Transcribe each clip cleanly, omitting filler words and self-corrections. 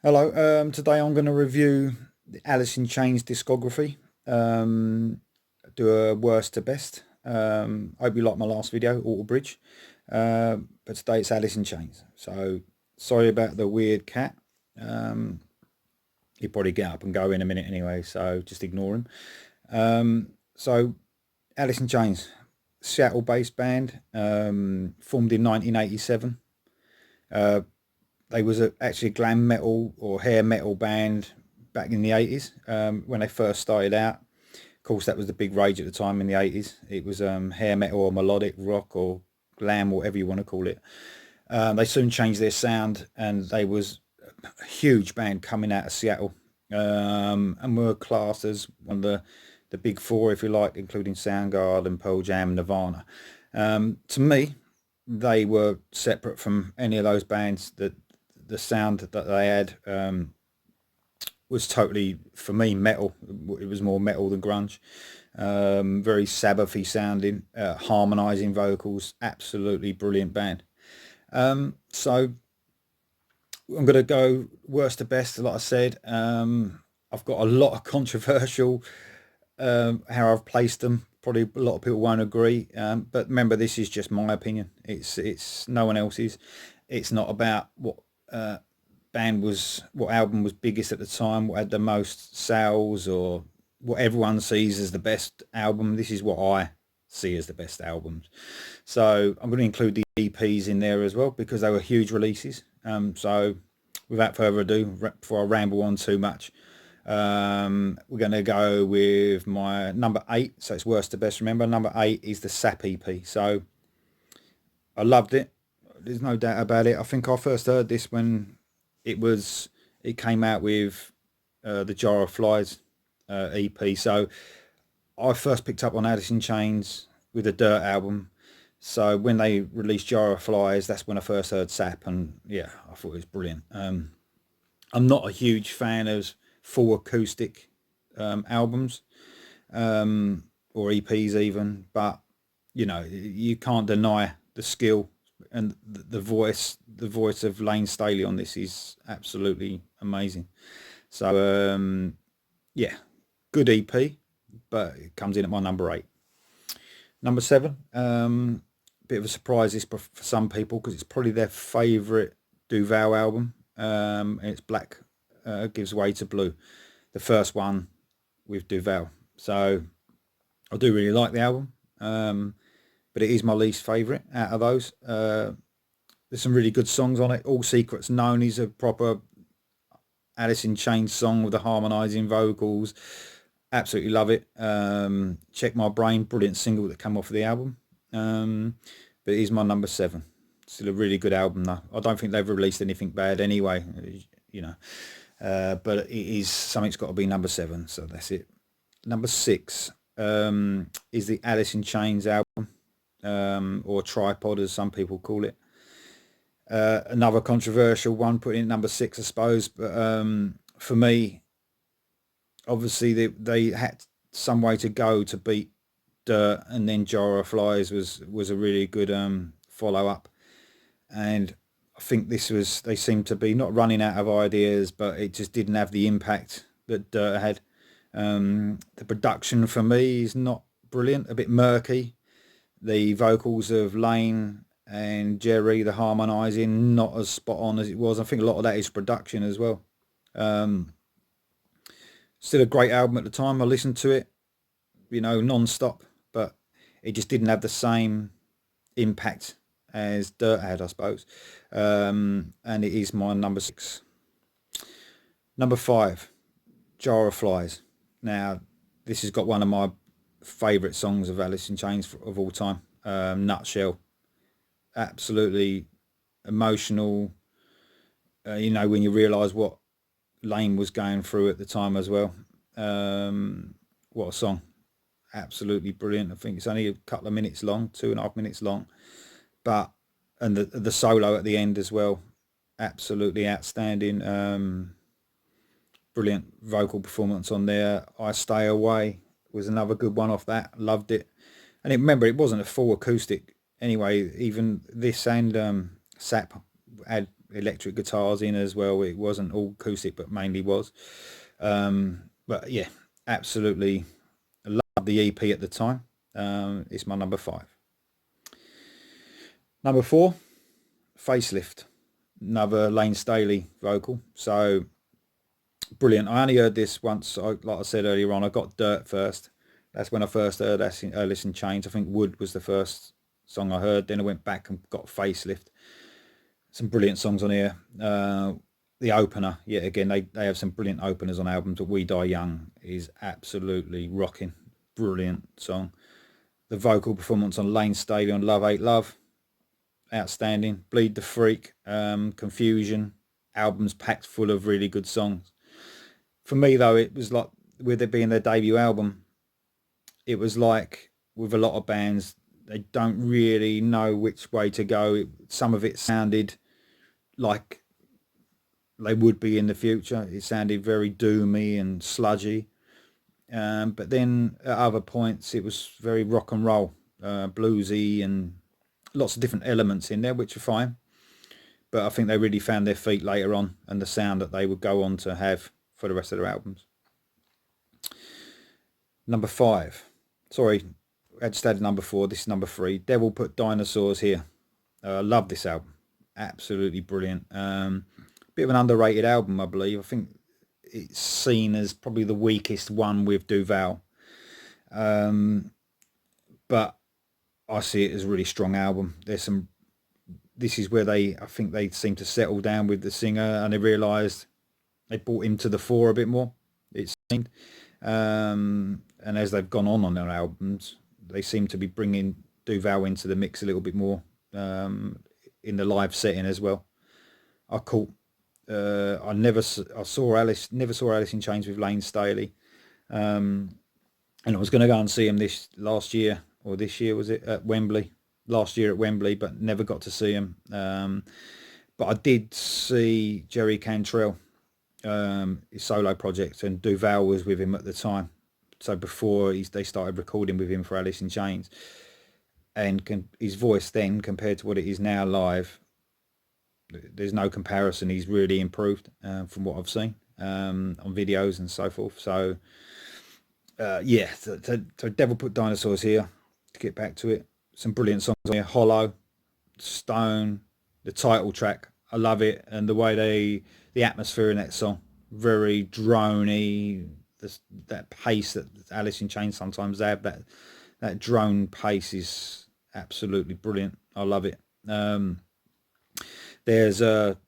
Hello, today I'm going to review the Alice in Chains discography, um, do a worst to best. Hope you liked my last video, Auto Bridge, but today it's Alice in Chains. So sorry about the weird cat. Um, He'll probably get up and go in a minute anyway, so just ignore him. So Alice in Chains, Seattle-based band, formed in 1987. They was actually a glam metal or hair metal band back in the 80s when they first started out. Of course, that was the big rage at the time in the 80s. It was hair metal or melodic rock or glam, whatever you want to call it. They soon changed their sound, and they was a huge band coming out of Seattle, and were classed as one of the big four, if you like, including Soundgarden, Pearl Jam, Nirvana. To me, they were separate from any of those bands. That the sound that they had was totally, for me, metal. It was more metal than grunge. Very Sabbathy sounding, harmonising vocals, absolutely brilliant band. So I'm going to go worst to best, like I said. I've got a lot of controversial how I've placed them. Probably a lot of people won't agree, but remember, this is just my opinion. It's no one else's. It's not about what album was biggest at the time, what had the most sales, or what everyone sees as the best album. This is what I see as the best albums. So I'm going to include the EPs in there as well because they were huge releases. So without further ado, before I ramble on too much, we're going to go with my number 8. So it's worst to best. Remember, number 8 is the Sap EP. So I loved it. There's no doubt about it. I think I first heard this when it came out with the Jar of Flies EP. So I first picked up on Alice in Chains with the Dirt album. So when they released Jar of Flies, that's when I first heard Sap, and yeah, I thought it was brilliant. I'm not a huge fan of full acoustic albums or EPs even, but you can't deny the skill and the voice of Lane Staley on this is absolutely amazing. So yeah, good EP, but it comes in at my number 8. Number 7, bit of a surprise this for some people because it's probably their favourite Duval album, and it's Black Gives Way to Blue, the first one with Duval. So I do really like the album, but it is my least favourite out of those. There's some really good songs on it. All Secrets Known is a proper Alice in Chains song with the harmonising vocals. Absolutely love it. Check My Brain, brilliant single that came off of the album. But it is my number 7. Still a really good album though. I don't think they've released anything bad anyway, you know. But it is something's got to be number 7, so that's it. Number 6 is the Alice in Chains album, or Tripod as some people call it. Another controversial one, putting in number 6, I suppose. But for me, obviously they had some way to go to beat Dirt, and then Jar of Flies was a really good follow up. And I think they seemed to be not running out of ideas, but it just didn't have the impact that Dirt had. The production for me is not brilliant, a bit murky. The vocals of Lane and Jerry, the harmonising, not as spot on as it was. I think a lot of that is production as well. Um, Still a great album at the time. I listened to it, non-stop, but it just didn't have the same impact as Dirt had, I suppose. And it is my number 6. Number 5, Jar of Flies. Now, this has got one of my favourite songs of Alice in Chains of all time, Nutshell. Absolutely emotional, when you realise what Lane was going through at the time as well. What a song. Absolutely brilliant. I think it's only a couple of minutes long, 2.5 minutes long, but and the solo at the end as well, absolutely outstanding. Brilliant vocal performance on there. I Stay Away was another good one off that. Loved it. And remember, it wasn't a full acoustic anyway. Even this and Sap had electric guitars in as well. It wasn't all acoustic, but mainly was. But yeah, absolutely loved the EP at the time. It's my number 5. Number 4, Facelift, another Layne Staley vocal. So brilliant. I only heard this once. Like I said earlier on, I got Dirt first. That's when I first heard Alice in Chains. I think Wood was the first song I heard. Then I went back and got Facelift. Some brilliant songs on here. The opener, yet again, they have some brilliant openers on albums. But We Die Young is absolutely rocking. Brilliant song. The vocal performance on Layne Staley on Love Hate Love, outstanding. Bleed the Freak, Confusion, albums packed full of really good songs. For me though, it was like, with it being their debut album, it was like with a lot of bands, they don't really know which way to go. Some of it sounded like they would be in the future. It sounded very doomy and sludgy. But then at other points it was very rock and roll, bluesy, and lots of different elements in there, which are fine. But I think they really found their feet later on, and the sound that they would go on to have for the rest of their albums. Number 5. Sorry, I just added number 4. This is number 3. Devil Put Dinosaurs Here. I love this album. Absolutely brilliant. Bit of an underrated album, I believe. I think it's seen as probably the weakest one with Duval. But I see it as a really strong album. This is where I think they seem to settle down with the singer, and they realised they brought him to the fore a bit more, it seemed. And as they've gone on their albums, they seem to be bringing Duval into the mix a little bit more, in the live setting as well. I never saw Alice in Chains with Layne Staley, and I was going to go and see him this year was it, at Wembley, last year at Wembley, but never got to see him. But I did see Jerry Cantrell, his solo project, and Duval was with him at the time. So before they started recording with him for Alice in Chains, and his voice then compared to what it is now live, there's no comparison. He's really improved, from what I've seen on videos and so forth. So yeah, so Devil Put Dinosaurs Here, to get back to it. Some brilliant songs on here. Hollow, Stone, the title track, I love it, and the way the atmosphere in that song, very droney. That pace that Alice in Chains sometimes have, that drone pace is absolutely brilliant. I love it. There's the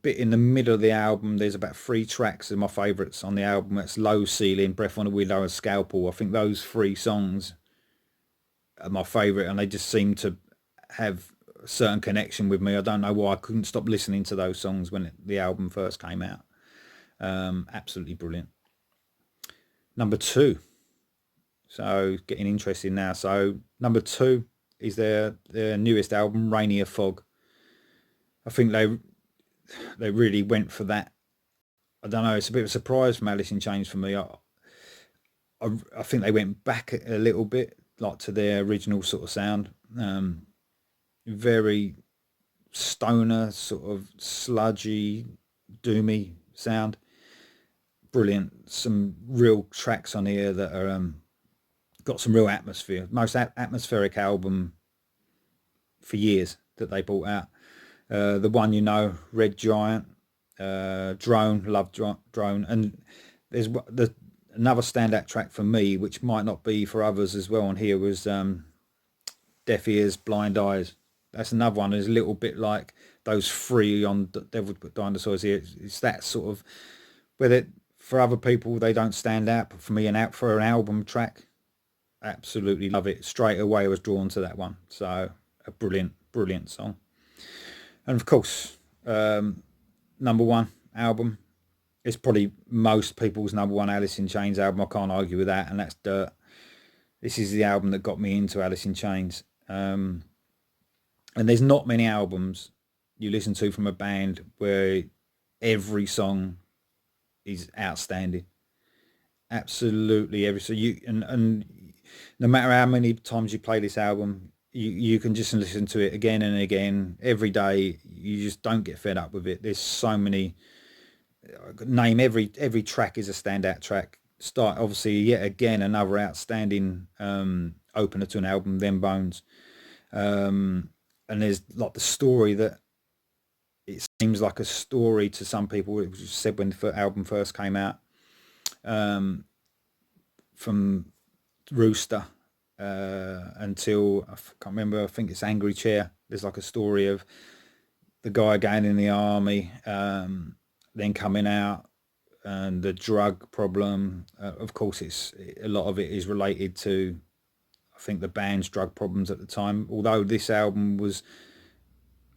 bit in the middle of the album. There's about 3 tracks of my favourites on the album. That's Low Ceiling, Breath on a Willow, and Scalpel. I think those 3 songs are my favourite, and they just seem to have a certain connection with me. I don't know why. I couldn't stop listening to those songs when the album first came out. Absolutely brilliant. Number 2. So getting interesting now. So number 2 is their newest album, Rainier Fog. I think they really went for that. I don't know. It's a bit of a surprise from Alice in Chains for me. I think they went back a little bit, like to their original sort of sound. Very stoner, sort of sludgy, doomy sound. Brilliant. Some real tracks on here that are got some real atmosphere. Most atmospheric album for years that they brought out. The one, Red Giant, Drone, love Drone, and there's another standout track for me, which might not be for others as well on here, was Deaf Ears, Blind Eyes. That's another one. There's a little bit like those 3 on Devil Put Dinosaurs here. It's that sort of, whether for other people they don't stand out, but for me, for an album track, absolutely love it. Straight away I was drawn to that one. So a brilliant song. And of course, number 1 album, it's probably most people's number 1 Alice in Chains album. I can't argue with that, and that's Dirt. This is the album that got me into Alice in Chains. And there's not many albums you listen to from a band where every song is outstanding. Absolutely every. So and no matter how many times you play this album, you can just listen to it again and again every day. You just don't get fed up with it. There's so many. Name every track is a standout track. Start obviously yet again another outstanding opener to an album, Them Bones. And there's like the story that it seems like a story to some people. It was said when the album first came out, from Rooster until I can't remember. I think it's Angry Chair. There's like a story of the guy going in the army, then coming out, and the drug problem. Of course, a lot of it is related to, I think, the band's drug problems at the time. Although this album was,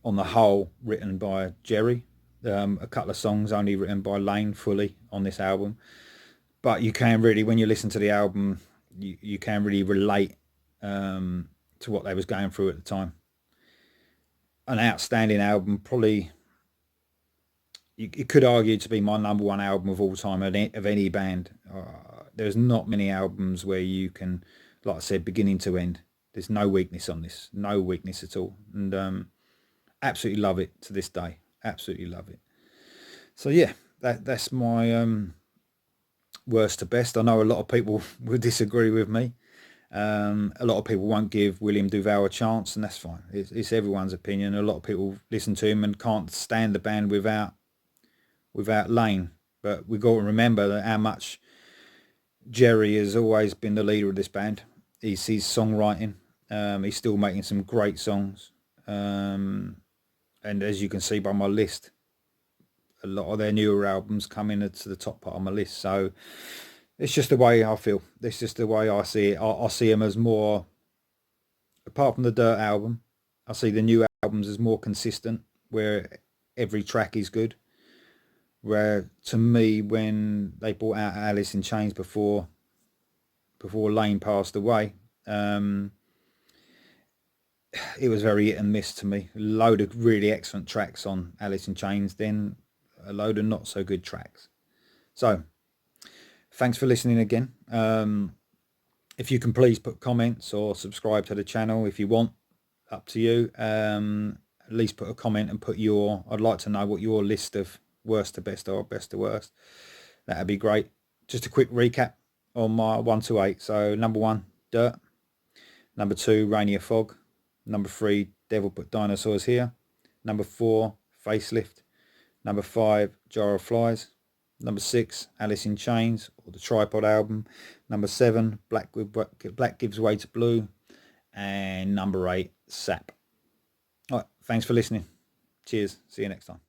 on the whole, written by Jerry. A couple of songs only written by Layne fully on this album. But you can really, when you listen to the album, you can really relate to what they was going through at the time. An outstanding album, probably you could argue to be my #1 album of all time of any band. There's not many albums where you can, like I said, beginning to end. There's no weakness on this, no weakness at all, and absolutely love it to this day. Absolutely love it. So yeah, that's my worst to best. I know a lot of people will disagree with me. A lot of people won't give William DuVall a chance, and that's fine. It's everyone's opinion. A lot of people listen to him and can't stand the band without Layne. But we've got to remember that how much Jerry has always been the leader of this band. He's his songwriting. He's still making some great songs. And as you can see by my list, a lot of their newer albums come in to the top part of my list. So it's just the way I feel. It's just the way I see it. I see them as more, apart from the Dirt album, I see the new albums as more consistent, where every track is good. Where to me, when they brought out Alice in Chains before Layne passed away, it was very hit and miss to me. A load of really excellent tracks on Alice in Chains, then a load of not so good tracks. So thanks for listening again. If you can please put comments or subscribe to the channel if you want, up to you. At least put a comment and put I'd like to know what your list of worst to best or best to worst. That'd be great. Just a quick recap on my 1 to 8. So #1, Dirt. #2, Rainier Fog. #3, Devil Put Dinosaurs Here. #4, Facelift. #5, Jar of Flies. #6, Alice in Chains, or the Tripod album. #7, Black Gives Way to Blue. And #8, Sap. All right, thanks for listening. Cheers. See you next time.